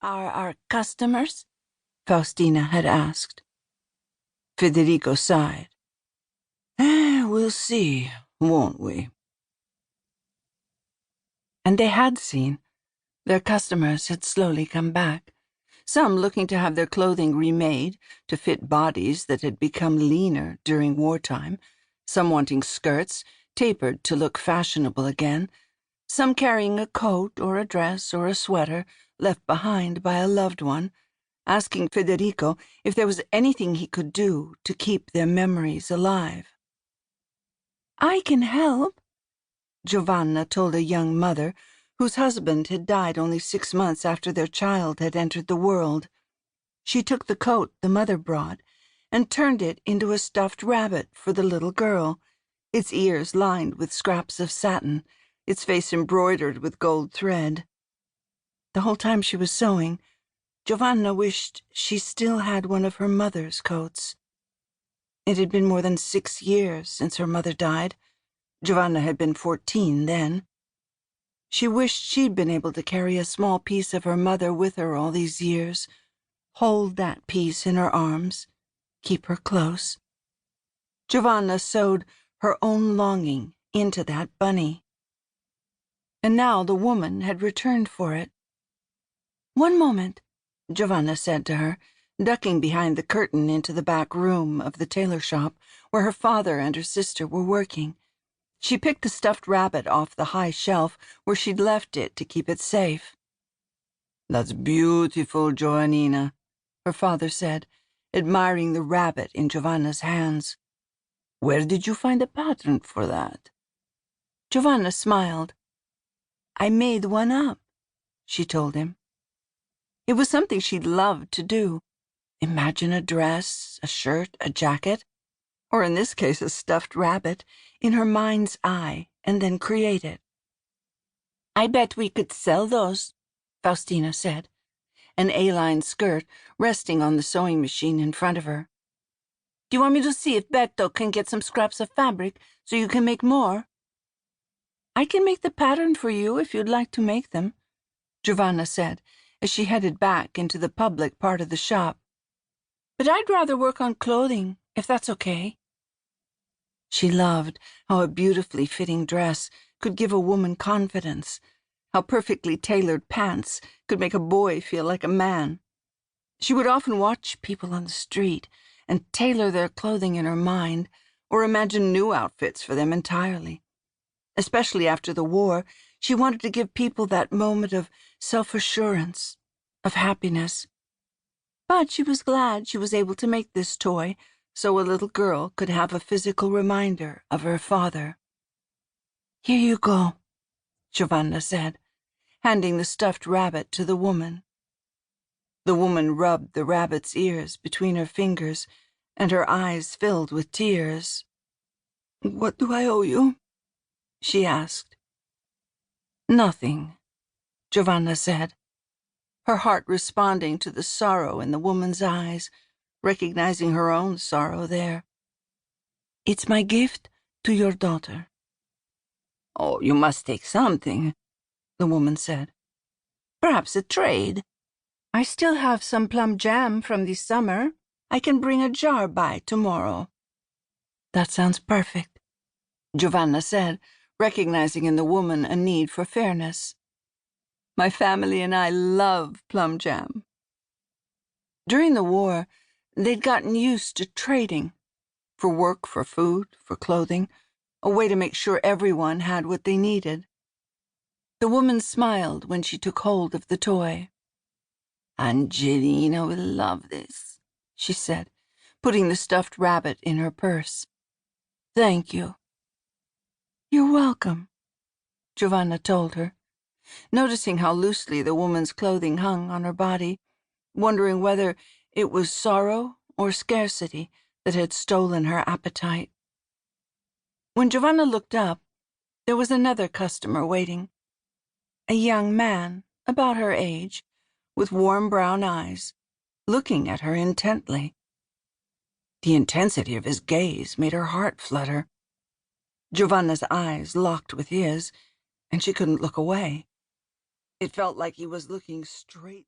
Are our customers? Faustina had asked. Federico sighed. We'll see, won't we? And they had seen. Their customers had slowly come back, some looking to have their clothing remade to fit bodies that had become leaner during wartime, some wanting skirts tapered to look fashionable again, some carrying a coat or a dress or a sweater left behind by a loved one, asking Federico if there was anything he could do to keep their memories alive. I can help, Giovanna told a young mother whose husband had died only 6 months after their child had entered the world. She took the coat the mother brought and turned it into a stuffed rabbit for the little girl, its ears lined with scraps of satin, its face embroidered with gold thread. The whole time she was sewing, Giovanna wished she still had one of her mother's coats. It had been more than 6 years since her mother died. Giovanna had been 14 then. She wished she'd been able to carry a small piece of her mother with her all these years, hold that piece in her arms, keep her close. Giovanna sewed her own longing into that bunny. And now the woman had returned for it. One moment, Giovanna said to her, ducking behind the curtain into the back room of the tailor shop where her father and her sister were working. She picked the stuffed rabbit off the high shelf where she'd left it to keep it safe. That's beautiful, Giovannina, her father said, admiring the rabbit in Giovanna's hands. Where did you find a pattern for that? Giovanna smiled. I made one up, she told him. It was something she'd loved to do. Imagine a dress, a shirt, a jacket, or in this case a stuffed rabbit, in her mind's eye, and then create it. I bet we could sell those, Faustina said, an A-line skirt resting on the sewing machine in front of her. Do you want me to see if Berto can get some scraps of fabric so you can make more? I can make the pattern for you if you'd like to make them, Giovanna said, as she headed back into the public part of the shop. But I'd rather work on clothing, if that's okay. She loved how a beautifully fitting dress could give a woman confidence, how perfectly tailored pants could make a boy feel like a man. She would often watch people on the street and tailor their clothing in her mind or imagine new outfits for them entirely. Especially after the war, she wanted to give people that moment of self-assurance, of happiness. But she was glad she was able to make this toy so a little girl could have a physical reminder of her father. Here you go, Giovanna said, handing the stuffed rabbit to the woman. The woman rubbed the rabbit's ears between her fingers, and her eyes filled with tears. What do I owe you? She asked. Nothing, Giovanna said, her heart responding to the sorrow in the woman's eyes, recognizing her own sorrow there. It's my gift to your daughter. Oh, you must take something, the woman said. Perhaps a trade. I still have some plum jam from this summer. I can bring a jar by tomorrow. That sounds perfect, Giovanna said, recognizing in the woman a need for fairness. My family and I love plum jam. During the war, they'd gotten used to trading, for work, for food, for clothing, a way to make sure everyone had what they needed. The woman smiled when she took hold of the toy. Angelina will love this, she said, putting the stuffed rabbit in her purse. Thank you. You're welcome, Giovanna told her, noticing how loosely the woman's clothing hung on her body, wondering whether it was sorrow or scarcity that had stolen her appetite. When Giovanna looked up, there was another customer waiting. A young man, about her age, with warm brown eyes, looking at her intently. The intensity of his gaze made her heart flutter. Giovanna's eyes locked with his, and she couldn't look away. It felt like he was looking straight